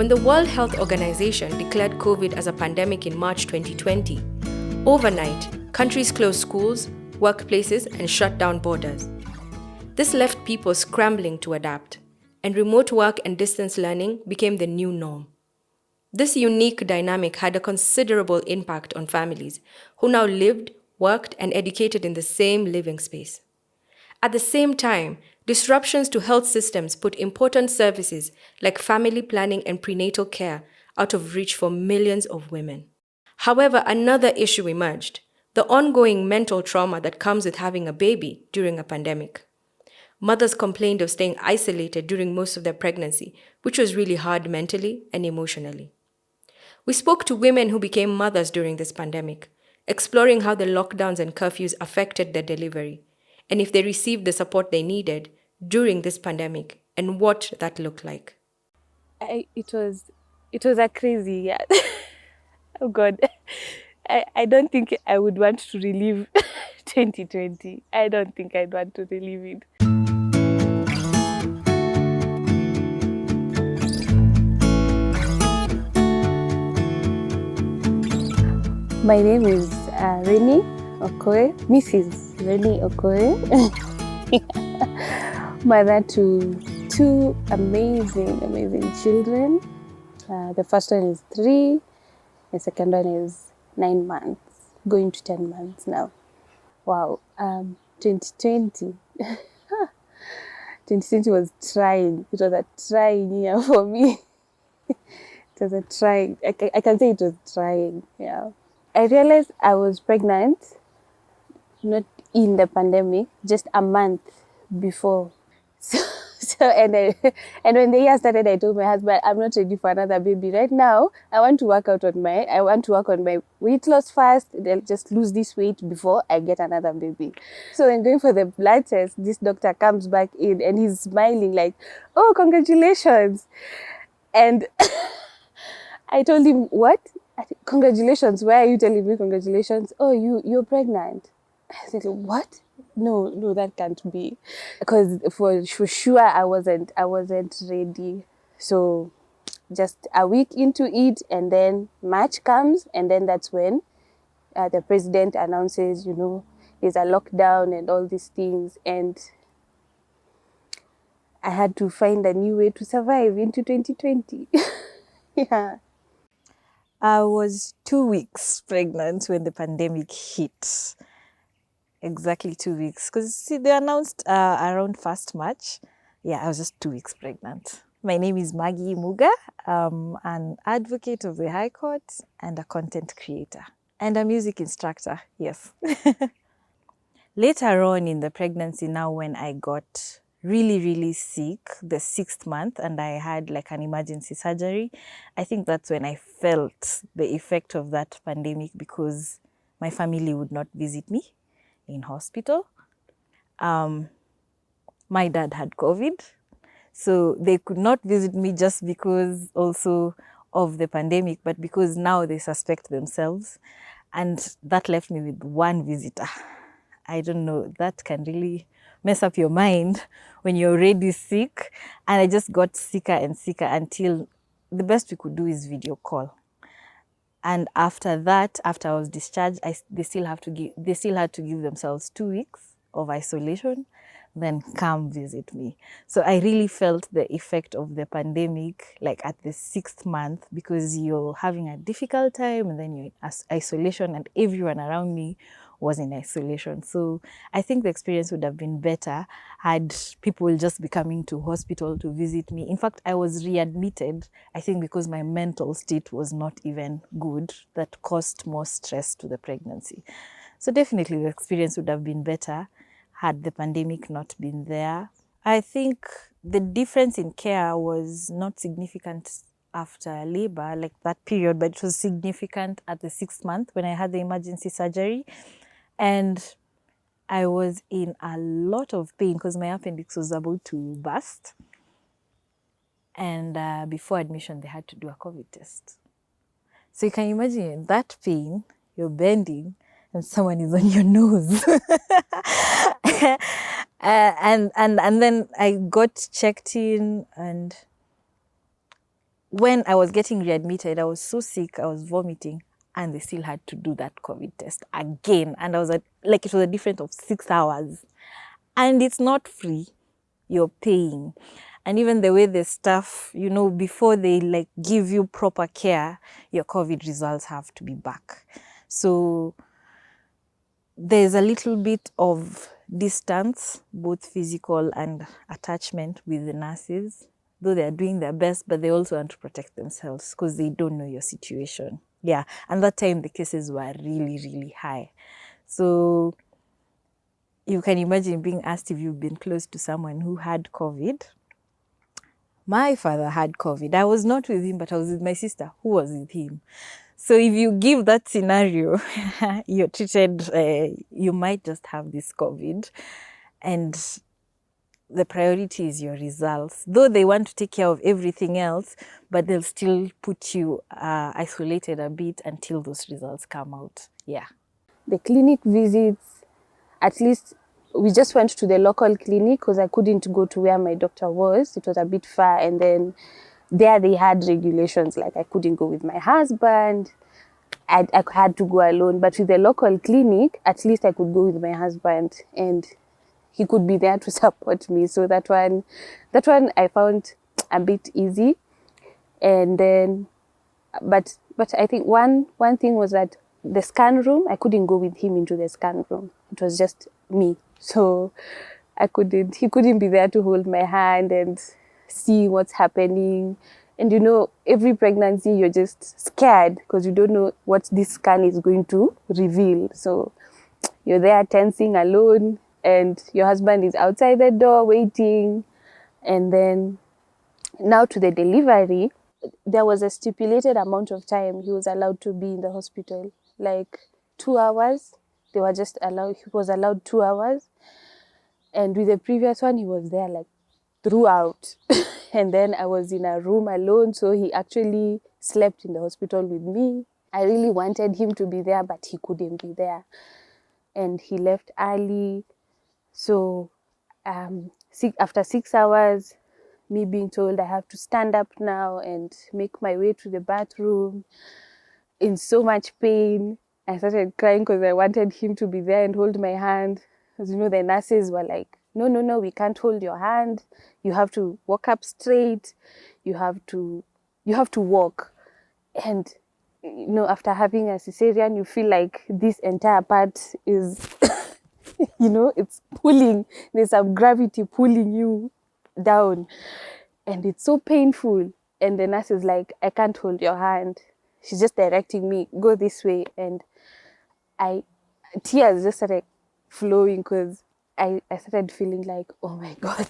When the World Health Organization declared COVID as a pandemic in March 2020, overnight, countries closed schools, workplaces, and shut down borders. This left people scrambling to adapt, and remote work and distance learning became the new norm. This unique dynamic had a considerable impact on families who now lived, worked, and educated in the same living space. At the same time, disruptions to health systems put important services like family planning and prenatal care out of reach for millions of women. However, another issue emerged: the ongoing mental trauma that comes with having a baby during a pandemic. Mothers complained of staying isolated during most of their pregnancy, which was really hard mentally and emotionally. We spoke to women who became mothers during this pandemic, exploring how the lockdowns and curfews affected their delivery, and if they received the support they needed during this pandemic, and what that looked like. It was a crazy year. Oh God, I don't think I would want to relive 2020. I don't think I'd want to relive it. My name is Rennie Okoye, Mrs. Rennie Okoye. Mother to two amazing children. The first one is 3, the second one is 9 months, going to 10 months now. Wow, 2020. 2020 was trying. It was a trying year for me. It was a trying. I can say it was trying, yeah. I realized I was pregnant, not in the pandemic, just a month before. And when the year started, I told my husband, I'm not ready for another baby right now. I want to work on my weight loss first. Then just lose this weight before I get another baby. So when going for the blood test, this doctor comes back in and he's smiling like, "Oh, congratulations!" And I told him, "What? Congratulations? Why are you telling me congratulations? Oh, you're pregnant." I said, "What? No, that can't be," because for sure I wasn't ready. So just a week into it, and then March comes, and then that's when the president announces, there's a lockdown and all these things, and I had to find a new way to survive into 2020. Yeah. I was 2 weeks pregnant when the pandemic hit. Exactly 2 weeks. Because they announced around 1st March. Yeah, I was just 2 weeks pregnant. My name is Maggie Muga. I'm an advocate of the High Court and a content creator. And a music instructor, yes. Later on in the pregnancy, now when I got really sick, the 6th month, and I had like an emergency surgery, I think that's when I felt the effect of that pandemic, because my family would not visit me in hospital. My dad had COVID, so they could not visit me just because also of the pandemic, but because now they suspect themselves. And that left me with one visitor. I don't know, that can really mess up your mind when you're already sick. And I just got sicker and sicker until the best we could do is video call. And after that, after I was discharged, they still had to give themselves 2 weeks of isolation, then come visit me. So I really felt the effect of the pandemic, like at the 6th month, because you're having a difficult time and then you're in isolation, and everyone around me was in isolation. So I think the experience would have been better had people just be coming to hospital to visit me. In fact, I was readmitted, I think because my mental state was not even good. That caused more stress to the pregnancy. So definitely the experience would have been better had the pandemic not been there. I think the difference in care was not significant after labor, like that period, but it was significant at the 6th month when I had the emergency surgery. And I was in a lot of pain because my appendix was about to burst. And before admission, they had to do a COVID test. So you can imagine that pain, you're bending, and someone is on your nose. and then I got checked in, and when I was getting readmitted, I was so sick, I was vomiting, and they still had to do that COVID test again. And I was like, it was a difference of 6 hours. And it's not free, you're paying. And even the way the staff, you know, before they like give you proper care, your COVID results have to be back. So there's a little bit of distance, both physical and attachment with the nurses, though they're doing their best, but they also want to protect themselves because they don't know your situation. Yeah, and that time the cases were really, really high. So you can imagine being asked if you've been close to someone who had COVID. My father had COVID. I was not with him, but I was with my sister who was with him. So if you give that scenario, you're treated, you might just have this COVID. And the priority is your results. Though they want to take care of everything else, but they'll still put you isolated a bit until those results come out. Yeah. The clinic visits, at least we just went to the local clinic because I couldn't go to where my doctor was. It was a bit far, and then there they had regulations, like I couldn't go with my husband. I had to go alone. But with the local clinic, at least I could go with my husband and he could be there to support me. So that one I found a bit easy. And then, but I think one thing was that the scan room, I couldn't go with him into the scan room. It was just me. So he couldn't be there to hold my hand and see what's happening. And you know, every pregnancy you're just scared because you don't know what this scan is going to reveal. So you're there tensing alone and your husband is outside the door waiting. And then now to the delivery, there was a stipulated amount of time he was allowed to be in the hospital, like 2 hours. He was allowed 2 hours. And with the previous one, he was there like throughout. And then I was in a room alone, so he actually slept in the hospital with me. I really wanted him to be there, but he couldn't be there. And he left early. So after 6 hours, me being told I have to stand up now and make my way to the bathroom in so much pain, I started crying because I wanted him to be there and hold my hand. Because, you know, the nurses were like, no, we can't hold your hand. You have to walk up straight. You have to walk. And, you know, after having a cesarean, you feel like this entire part is, you know, it's pulling. There's some gravity pulling you down. And it's so painful. And the nurse is like, I can't hold your hand. She's just directing me, go this way. And tears just started flowing because I started feeling like, oh my God,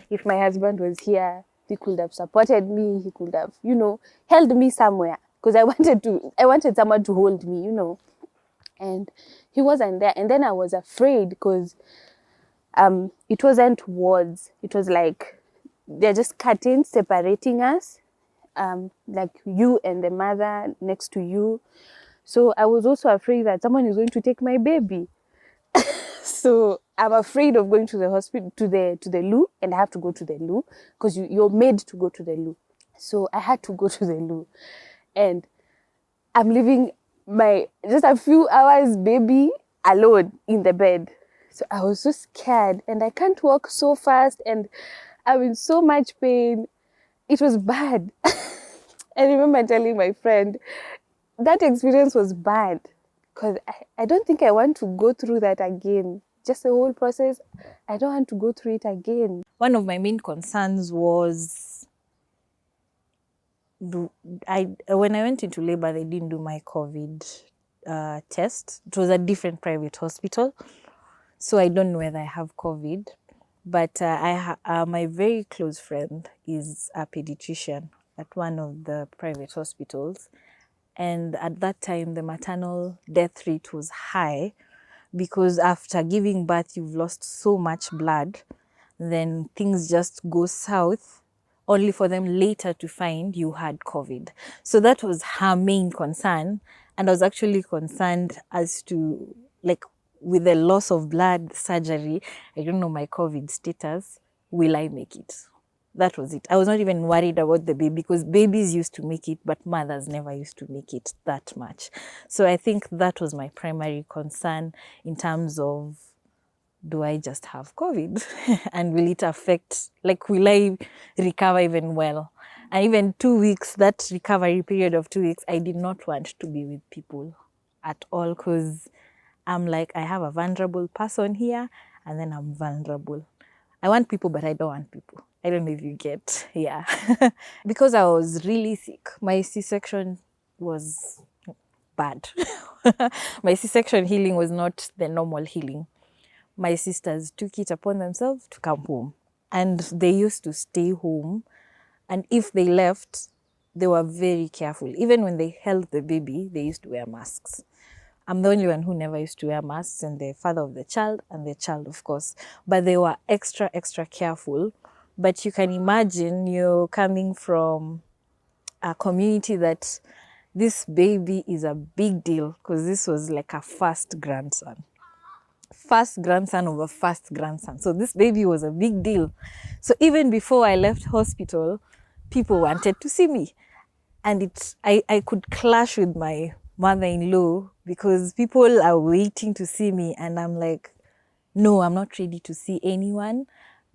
if my husband was here, he could have supported me. He could have, you know, held me somewhere because I wanted someone to hold me, you know. And he wasn't there. And then I was afraid because it wasn't wards. It was like they're just curtains separating us, like you and the mother next to you. So I was also afraid that someone is going to take my baby. So I'm afraid of going to the hospital, to the loo, and I have to go to the loo because you're made to go to the loo. So I had to go to the loo, and I'm leaving my just a few hours baby alone in the bed. So I was so scared, and I can't walk so fast, and I'm in so much pain. It was bad. I remember telling my friend that experience was bad because I don't think I want to go through that again. Just the whole process, I don't want to go through it again. One of my main concerns was when I went into labor, they didn't do my COVID test. It was a different private hospital, so I don't know whether I have COVID. But my very close friend is a pediatrician at one of the private hospitals. And at that time, the maternal death rate was high because after giving birth, you've lost so much blood, then things just go south, only for them later to find you had COVID. So that was her main concern. And I was actually concerned as to, like, with the loss of blood, surgery, I don't know my COVID status, will I make it? That was it. I was not even worried about the baby because babies used to make it, but mothers never used to make it that much. So I think that was my primary concern in terms of, do I just have COVID? And will it affect, like, will I recover even well? And even 2 weeks, that recovery period of 2 weeks, I did not want to be with people at all because I'm like, I have a vulnerable person here and then I'm vulnerable. I want people, but I don't want people. I don't know if you get, yeah. Because I was really sick. My C-section was bad. My C-section healing was not the normal healing. My sisters took it upon themselves to come home. And they used to stay home. And if they left, they were very careful. Even when they held the baby, they used to wear masks. I'm the only one who never used to wear masks, and the father of the child and the child, of course. But they were extra, extra careful. But you can imagine you're coming from a community that this baby is a big deal because this was like a first grandson. First grandson of a first grandson. So this baby was a big deal. So even before I left hospital, people wanted to see me. And I could clash with my mother-in-law because people are waiting to see me. And I'm like, no, I'm not ready to see anyone,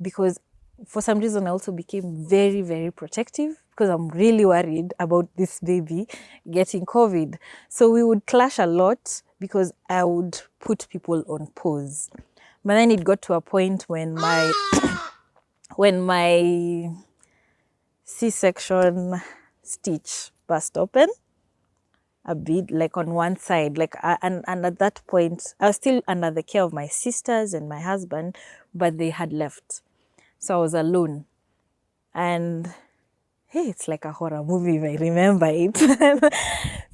because for some reason I also became very, very protective because I'm really worried about this baby getting COVID. So we would clash a lot because I would put people on pause. But then it got to a point when my C-section stitch burst open a bit, like on one side, like and at that point I was still under the care of my sisters and my husband, but they had left, so I was alone. And hey, it's like a horror movie if I remember it.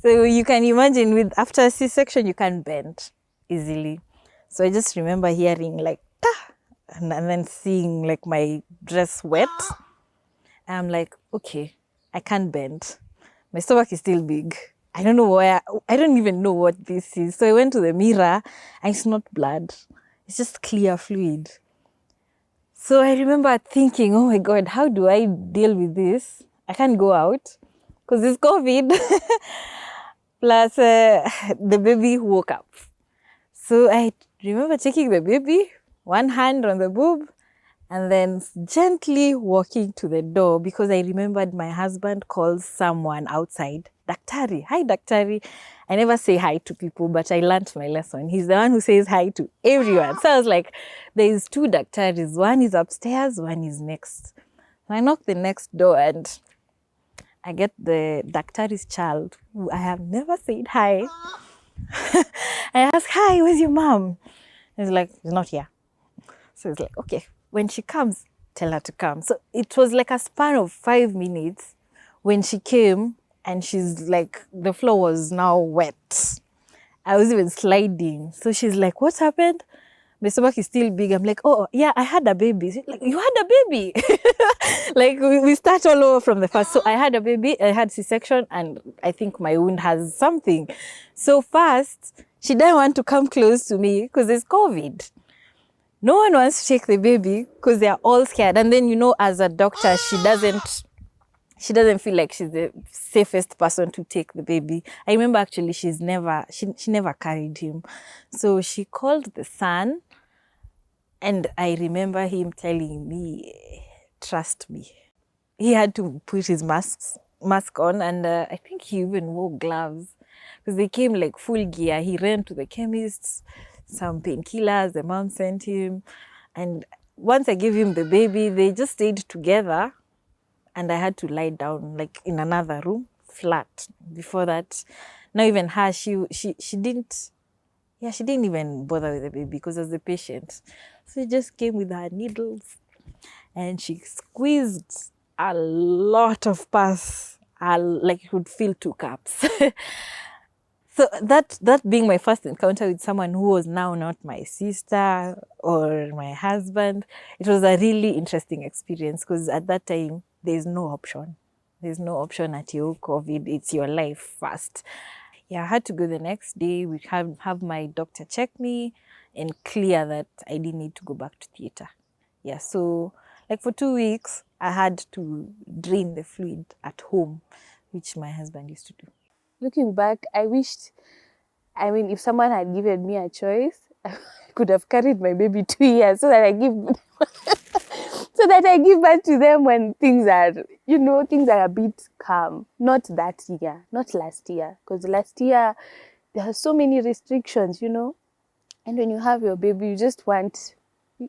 So you can imagine, with after a C-section you can't bend easily. So I just remember hearing like ah, and then seeing like my dress wet. I'm like, okay, I can't bend. My stomach is still big. I don't know where, I don't even know what this is. So I went to the mirror and it's not blood. It's just clear fluid. So I remember thinking, oh my God, how do I deal with this? I can't go out because it's COVID. Plus the baby woke up. So I remember taking the baby, one hand on the boob, and then gently walking to the door because I remembered my husband calls someone outside, Daktari. Hi, Daktari. I never say hi to people, but I learned my lesson. He's the one who says hi to everyone. So I was like, there's 2 Daktaris. One is upstairs, one is next. So I knock the next door and I get the Daktari's child, who I have never said hi. I ask, hi, where's your mom? He's like, she's not here. So it's like, okay, when she comes, tell her to come. So it was like a span of 5 minutes when she came, and she's like, the floor was now wet. I was even sliding. So she's like, what's happened? My stomach is still big. I'm like, oh, yeah, I had a baby. She's like, you had a baby? Like, we start all over from the first. So I had a baby, I had C-section, and I think my wound has something. So first, she didn't want to come close to me because there's COVID. No one wants to take the baby because they're all scared. And then, as a doctor, she doesn't feel like she's the safest person to take the baby. I remember actually she never carried him. So she called the son, and I remember him telling me, trust me. He had to put his mask on, and I think he even wore gloves because they came like full gear. He ran to the chemist, some painkillers the mom sent him. And once I gave him the baby, they just stayed together. And I had to lie down like in another room, flat. Before that, not even her, she didn't even bother with the baby because as the patient. So she just came with her needles and she squeezed a lot of pus, like you could fill 2 cups. So that being my first encounter with someone who was now not my sister or my husband, it was a really interesting experience because at that time, there's no option. There's no option at your COVID. It's your life first. Yeah, I had to go the next day. We have my doctor check me and clear that I didn't need to go back to theatre. Yeah, so Like for 2 weeks, I had to drain the fluid at home, which my husband used to do. Looking back, if someone had given me a choice, I could have carried my baby 2 years so that I give birth to them when things are a bit calm. Not that year, not last year, because last year there are so many restrictions, and when you have your baby,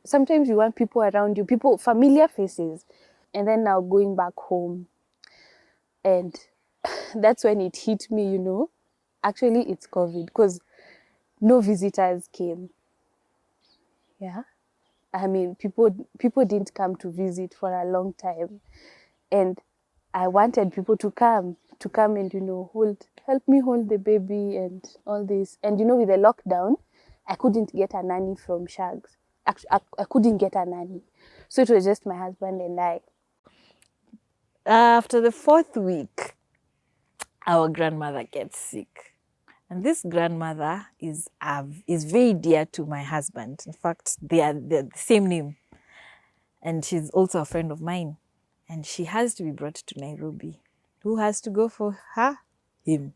sometimes you want people around you, familiar faces, and then now going back home, and that's when it hit me, actually it's COVID, because no visitors came. Yeah. I mean, people didn't come to visit for a long time, and I wanted people to come and help me hold the baby and all this. And with the lockdown, I couldn't get a nanny from Shags. Actually, I couldn't get a nanny, so it was just my husband and I. After the 4th week, our grandmother gets sick. And this grandmother is very dear to my husband. In fact, they're the same name. And she's also a friend of mine. And she has to be brought to Nairobi. Who has to go for her? Him.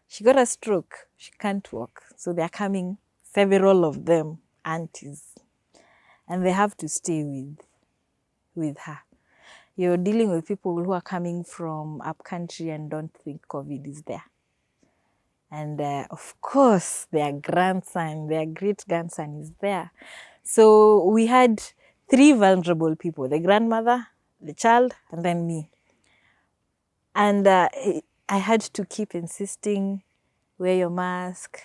She got a stroke. She can't walk. So they're coming, several of them, aunties. And they have to stay with her. You're dealing with people who are coming from up country and don't think COVID is there. And of course, their great-grandson is there. So we had 3 vulnerable people, the grandmother, the child, and then me. And I had to keep insisting, wear your mask,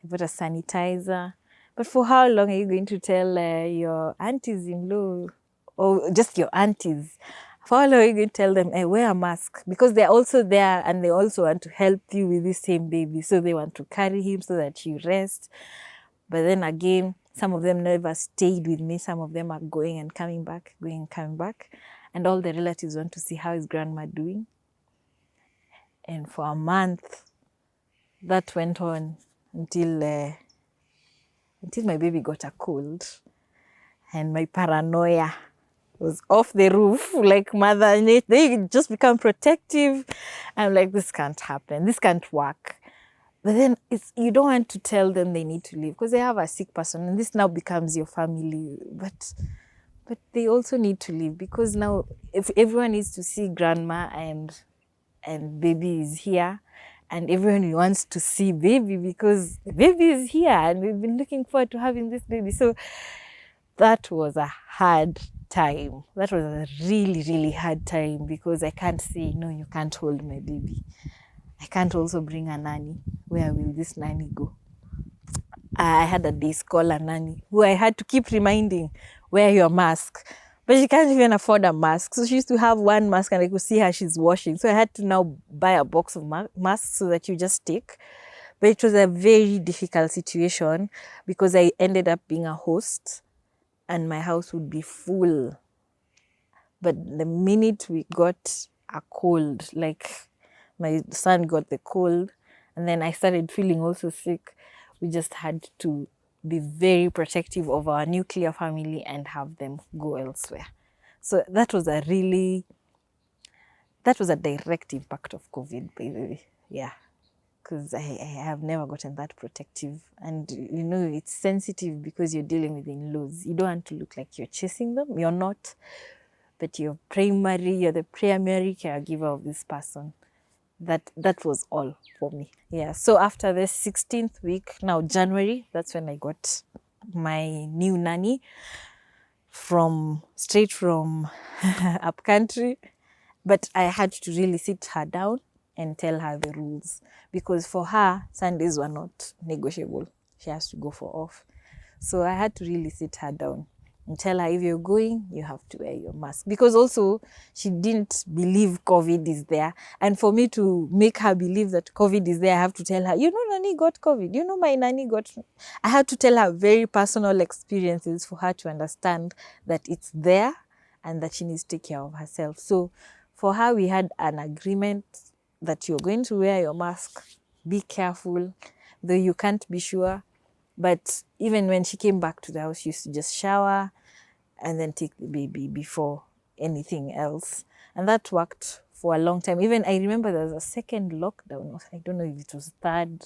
I bought a sanitizer. But for how long are you going to tell your aunties-in-law, or just your aunties, for how long are you going to tell them, hey, wear a mask? Because they're also there and they also want to help you with this same baby. So they want to carry him so that you rest. But then again, some of them never stayed with me. Some of them are going and coming back. And all the relatives want to see how is grandma doing. And for a month, that went on until my baby got a cold. And my paranoia was off the roof, like mother nature. They just become protective. I'm like, this can't happen. This can't work. But then you don't want to tell them they need to leave because they have a sick person and this now becomes your family. But they also need to leave because now if everyone needs to see grandma and baby is here, and everyone wants to see baby because the baby is here and we've been looking forward to having this baby. So that was a hard time. That was a really, really hard time because I can't say, no, you can't hold my baby. I can't also bring a nanny. Where will this nanny go? I had a day scholar nanny who I had to keep reminding, wear your mask. But she can't even afford a mask. So she used to have one mask and I could see her, she's washing. So I had to now buy a box of masks so that you just take. But it was a very difficult situation because I ended up being a host and my house would be full. But the minute we got a cold, like my son got the cold, and then I started feeling also sick, we just had to be very protective of our nuclear family and have them go elsewhere. So that was a direct impact of COVID, by the way. Yeah. Because I have never gotten that protective. And, it's sensitive because you're dealing with in-laws. You don't want to look like you're chasing them. You're not. But you're the primary caregiver of this person. That was all for me. Yeah. So after the 16th week, now January, that's when I got my new nanny straight from up country. But I had to really sit her down and tell her the rules because for her, Sundays were not negotiable. She has to go for off. So I had to really sit her down and tell her, if you're going, you have to wear your mask. Because also, she didn't believe COVID is there. And for me to make her believe that COVID is there, I have to tell her, Nanny got COVID. My nanny got... I had to tell her very personal experiences for her to understand that it's there and that she needs to take care of herself. So for her, we had an agreement that you're going to wear your mask, be careful, though you can't be sure. But even when she came back to the house, she used to just shower, and then take the baby before anything else. And that worked for a long time. Even I remember there was a second lockdown. I don't know if it was third,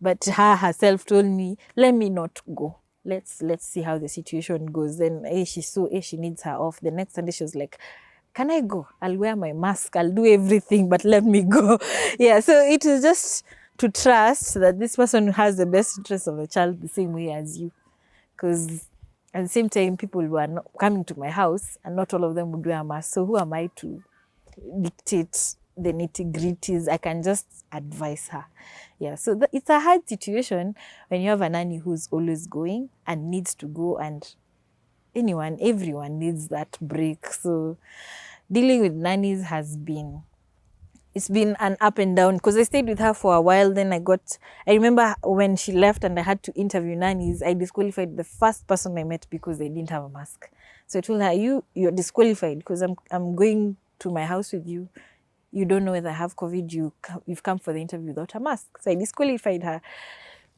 but her herself told me, let me not go. Let's see how the situation goes. Then she saw she needs her off. The next Sunday she was like, can I go? I'll wear my mask. I'll do everything, but let me go. Yeah, so it is just to trust that this person has the best interest of the child the same way as you. Because at the same time, people were not coming to my house and not all of them would wear a mask. So who am I to dictate the nitty-gritties? I can just advise her. Yeah, so it's a hard situation when you have a nanny who's always going and needs to go, and everyone needs that break. So dealing with nannies it's been an up and down, because I stayed with her for a while. Then I remember when she left and I had to interview nannies, I disqualified the first person I met because they didn't have a mask. So I told her, you're disqualified because I'm going to my house with you. You don't know whether I have COVID. You've come for the interview without a mask. So I disqualified her.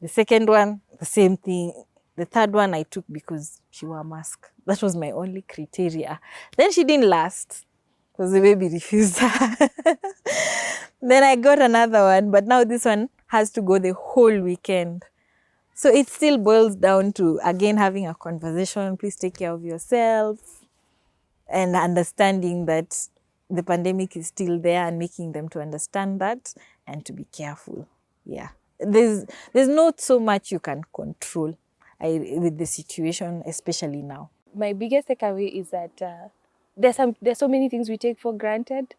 The second one, the same thing. The third one I took because she wore a mask. That was my only criteria. Then she didn't last because the baby refused her. Then I got another one, but now this one has to go the whole weekend. So it still boils down to, again, having a conversation. Please take care of yourself, and understanding that the pandemic is still there, and making them to understand that and to be careful. Yeah. There's not so much you can control with the situation, especially now. My biggest takeaway is that there's so many things we take for granted,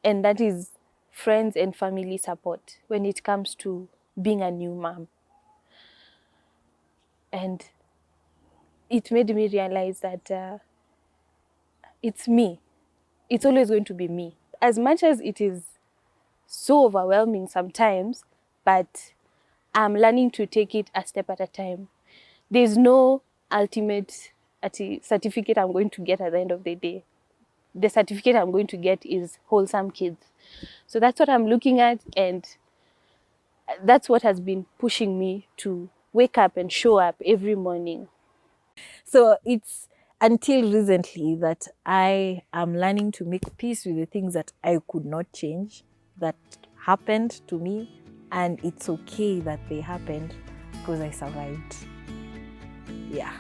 and that is friends and family support when it comes to being a new mom. And it made me realize that it's me. It's always going to be me. As much as it is so overwhelming sometimes, but I'm learning to take it a step at a time. There's no ultimate certificate I'm going to get at the end of the day. The certificate I'm going to get is wholesome kids. So that's what I'm looking at, and that's what has been pushing me to wake up and show up every morning. So it's until recently that I am learning to make peace with the things that I could not change, that happened to me, and it's okay that they happened because I survived. Yeah.